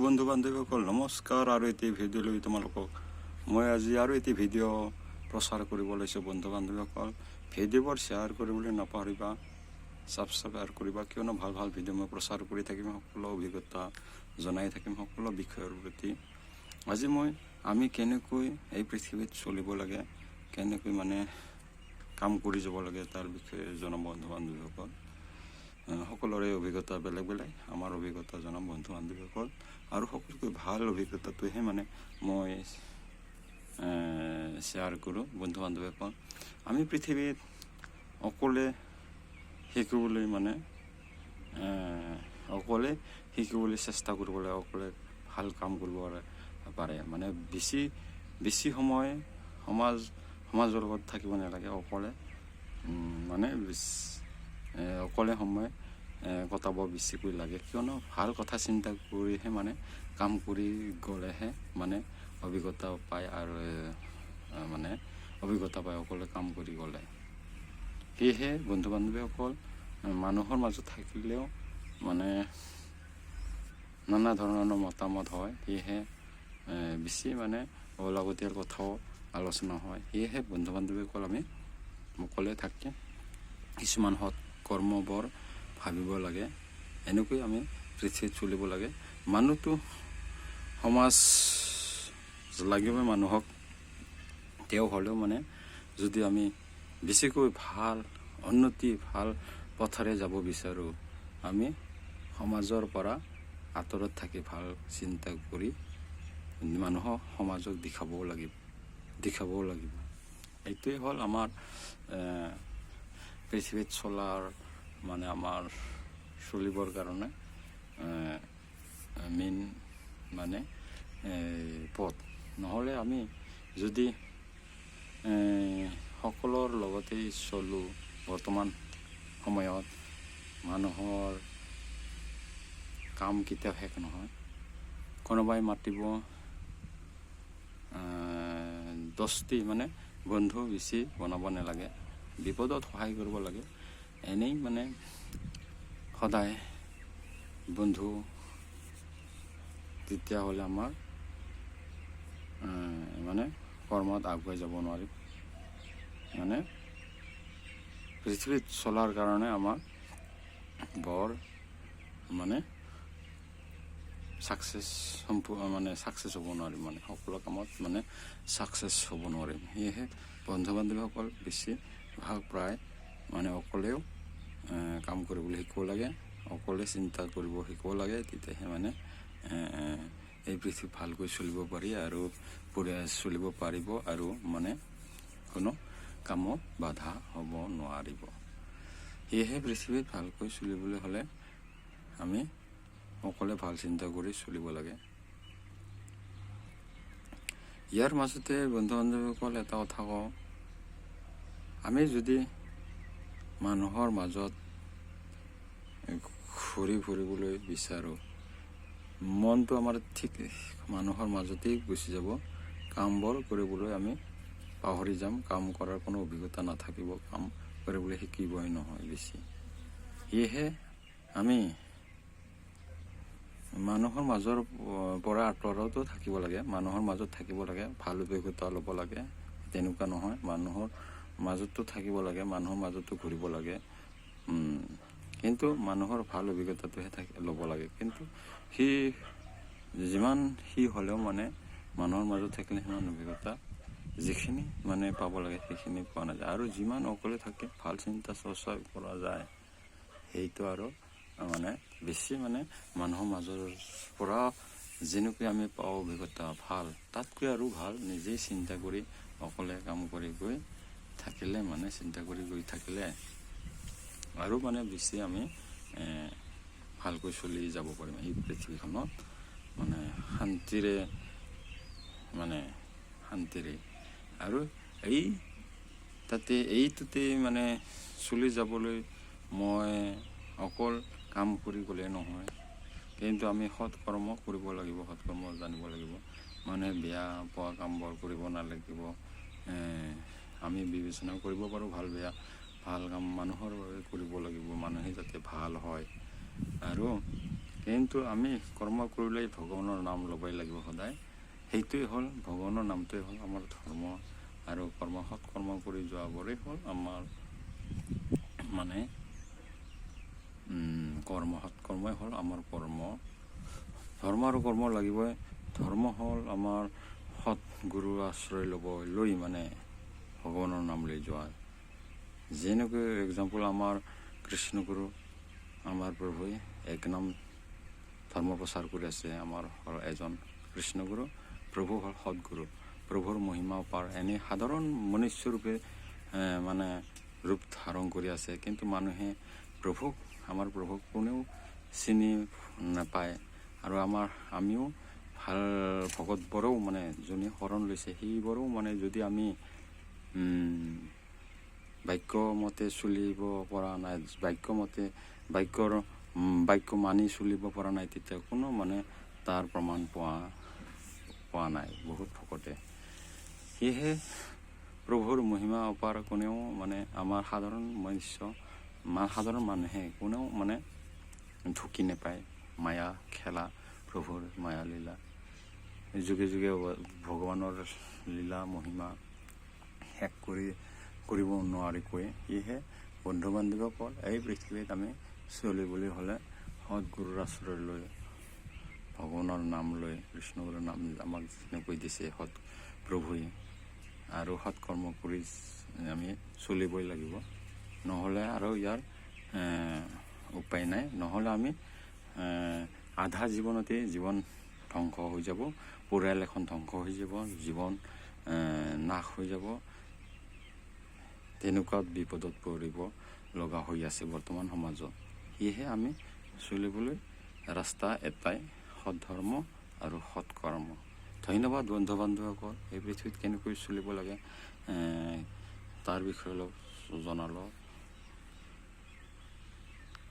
বন্ধু বান্ধৱীসকল নমস্কাৰ। আৰু এটি ভিডিঅ' লৈ তোমালোকক মই আজি আৰু এটি ভিডিঅ' প্ৰচাৰ কৰিব লৈছোঁ। বন্ধু বান্ধৱীসকল, ভিডিঅ'বোৰ শ্বেয়াৰ কৰিবলৈ নাপাহৰিবা, ছাবস্ক্ৰাইব কৰিবা, কিয়নো ভাল ভাল ভিডিঅ' মই প্ৰচাৰ কৰি থাকিম, সকলো অভিজ্ঞতা জনাই থাকিম সকলো বিষয়ৰ প্ৰতি। আজি আমি কেনেকৈ এই পৃথিৱীত চলিব লাগে, কেনেকৈ কাম কৰি যাব লাগে তাৰ বিষয়ে জনাম বন্ধু বান্ধৱীসকল। সকলোৰে অভিজ্ঞতা বেলেগ বেলেগ, আমাৰ অভিজ্ঞতা জনাম বন্ধু বান্ধৱীসকল। আৰু সকলোতকৈ ভাল অভিজ্ঞতাটোহে মই শ্বেয়াৰ কৰোঁ বন্ধু বান্ধৱীসকল। আমি পৃথিৱীত অকলে শিকিবলৈ অকলে শিকিবলৈ চেষ্টা কৰিব লাগে, অকলে ভাল কাম কৰিব পাৰে। বেছি সময় সমাজৰ লগত থাকিব নালাগে, অকলে অকলে সময় কটাব বেছিকৈ লাগে, কিয়নো ভাল কথা চিন্তা কৰিহে কাম কৰি গ'লেহে অভিজ্ঞতা পায় আৰু অভিজ্ঞতা পায় অকলে কাম কৰি গ'লে। সেয়েহে বন্ধু বান্ধৱীসকল, মানুহৰ মাজত থাকিলেও নানা ধৰণৰ মতামত হয়, সেয়েহে বেছি অলাগতিয়াল কথাও আলোচনা হয়। সেয়েহে বন্ধু বান্ধৱীসকল, আমি অকলে থাকি কিছুমান সৎ কৰ্মবোৰ ভাবিব লাগে, এনেকৈ আমি পৃথিৱীত চলিব লাগে। মানুহটো সমাজ লাগিবই মানুহক, তেওঁ হ'লেও যদি আমি বেছিকৈ ভাল পথেৰে যাব বিচাৰোঁ, আমি সমাজৰ পৰা আঁতৰত থাকি ভাল চিন্তা কৰি মানুহক সমাজক দেখাবও লাগিব। এইটোৱে হ'ল আমাৰ পৃথিৱীত চলাৰ আমাৰ চলিবৰ কাৰণে মেইন পথ। নহ'লে আমি যদি সকলোৰ লগতেই চলোঁ, বৰ্তমান সময়ত মানুহৰ কাম কেতিয়াও শেষ নহয়। কোনোবাই মাতিব 10টি বন্ধু বেছি বনাব নালাগে, বিপদত সহায় কৰিব লাগে। এনেই সদায় বন্ধু, তেতিয়াহ'লে আমাৰ কৰ্মত আগুৱাই যাব নোৱাৰিম। পৃথিৱীত চলাৰ কাৰণে আমাৰ বৰ ছাকচেছ হ'ব নোৱাৰিম, সকলো কামত ছাকচেছ হ'ব নোৱাৰিম। সেয়েহে বন্ধু বান্ধৱীসকল, বেছি ভাগ প্ৰায় অকলেও কাম কৰিবলৈ শিকিব লাগে, অকলে চিন্তা কৰিব শিকিব লাগে। তেতিয়াহে এই পৃথিৱী ভালকৈ চলিব পাৰি আৰু চলিব পাৰিব, আৰু কোনো কামত বাধা হ'ব নোৱাৰিব। সেয়েহে পৃথিৱীত ভালকৈ চলিবলৈ হ'লে আমি অকলে ভাল চিন্তা কৰি চলিব লাগে। ইয়াৰ মাজতে বন্ধু বান্ধৱীসকল, এটা কথা কওঁ, আমি যদি মানুহৰ মাজত ঘূৰি ফুৰিবলৈ বিচাৰোঁ, মনটো আমাৰ ঠিক মানুহৰ মাজতেই গুচি যাব। কামবোৰ কৰিবলৈ আমি পাহৰি যাম, কাম কৰাৰ কোনো অভিজ্ঞতা নাথাকিব, কাম কৰিবলৈ শিকিবই নহয় বেছি। সেয়েহে আমি মানুহৰ মাজৰ পৰা আঁতৰতো থাকিব লাগে, মানুহৰ মাজত থাকিব লাগে, ভাল অভিজ্ঞতা ল'ব লাগে। তেনেকুৱা নহয়, মানুহৰ মাজতো থাকিব লাগে, মানুহৰ মাজতো ঘূৰিব লাগে, কিন্তু মানুহৰ ভাল অভিজ্ঞতাটোহে ল'ব লাগে। কিন্তু যিমান হ'লেও মানুহৰ মাজত থাকিলে সিমান অভিজ্ঞতা যিখিনি পাব লাগে সেইখিনি পোৱা নাযায়। আৰু যিমান অকলে থাকে ভাল চিন্তা চৰ্চা কৰা যায়, সেইটো আৰু বেছি মানুহৰ মাজৰ পৰা যেনেকৈ আমি পাওঁ অভিজ্ঞতা ভাল, তাতকৈ আৰু ভাল নিজেই চিন্তা কৰি অকলে কাম কৰি গৈ থাকিলে চিন্তা কৰি গৈ থাকিলে আৰু বেছি আমি ভালকৈ চলি যাব পাৰিম এই পৃথিৱীখনত, শান্তিৰে আৰু এইটোতে চলি যাবলৈ মই অকল কাম কৰি গ'লে নহয়, কিন্তু আমি সৎ কৰ্ম কৰিব লাগিব, সৎ কৰ্ম জানিব লাগিব। বেয়া পোৱা কামবোৰ কৰিব নালাগিব। আমি বিবেচনা কৰিব পাৰোঁ ভাল বেয়া, ভাল কাম মানুহৰ বাবে কৰিব লাগিব, মানুহে যাতে ভাল হয়। আৰু কিন্তু আমি কৰ্ম কৰিলে ভগৱানৰ নাম ল'বই লাগিব সদায়। সেইটোৱে হ'ল ভগৱানৰ নামটোৱে হ'ল আমাৰ ধৰ্ম, আৰু সৎ কৰ্ম কৰি যোৱাবোৰেই হ'ল আমাৰ মানে সৎ কৰ্মই হ'ল আমাৰ কৰ্ম। ধৰ্ম আৰু কৰ্ম লাগিবই। ধৰ্ম হ'ল আমাৰ সৎ গুৰু আশ্ৰয় লৈ মানে ভগৱানৰ নাম লৈ যোৱা। যেনেকৈ এক্সাম্পল আমাৰ কৃষ্ণগুৰু, আমাৰ প্ৰভুৱে এক নাম ধৰ্ম প্ৰচাৰ কৰি আছে। আমাৰ হ'ল এজন কৃষ্ণগুৰু, প্ৰভু হ'ল সৎগুৰু। প্ৰভুৰ মহিমা পাৰ এনে সাধাৰণ মনুষ্যৰূপে মানে ৰূপ ধাৰণ কৰি আছে, কিন্তু মানুহে আমাৰ প্ৰভুক কোনেও চিনি নাপায়। আৰু আমিও ভাল ভকতবোৰেও মানে যোনে শৰণ লৈছে সেইবোৰেও মানে যদি আমি বাক্যমতে চলিব পৰা নাই, বাক্য মানি চলিব পৰা নাই, তেতিয়া কোনো মানে তাৰ প্ৰমাণ পোৱা নাই বহুত ভকতে। সেয়েহে প্ৰভুৰ মহিমা অপাৰ কোনেও মানে আমাৰ সাধাৰণ মানুহে কোনেও মানে ঢুকি নাপায়। মায়া খেলা, প্ৰভুৰ মায়া লীলা, যুগে যুগে ভগৱানৰ লীলা মহিমা শেষ কৰিব নোৱাৰিকৈ। সেয়েহে বন্ধু বান্ধৱীসকল, এই পৃথিৱীত আমি চলিবলৈ হ'লে সৎগুৰুৰ আশ্ৰয় লৈ, ভগৱানৰ নাম লৈ, কৃষ্ণগুৰুৰ নাম আমাক যেনেকৈ দিছে সৎ প্ৰভুৱে, আৰু সৎ কৰ্ম কৰি আমি চলিবই লাগিব। নহ'লে আৰু ইয়াৰ উপায় নাই। নহ'লে আমি আধা জীৱনতে জীৱন ধ্বংস হৈ যাব, পৰিয়াল এখন ধ্বংস হৈ যাব, জীৱন নাশ হৈ যাব। তেনেকুৱা বিপদত পৰিব লগা হৈ আছে বৰ্তমান সমাজত। সেয়েহে আমি চলিবলৈ ৰাস্তা এটাই, সৎ ধৰ্ম আৰু সৎ কৰ্ম। ধন্যবাদ বন্ধু বান্ধৱীসকল। এই পৃথিৱীত কেনেকৈ চলিব লাগে তাৰ বিষয়ে অলপ জনালোঁ।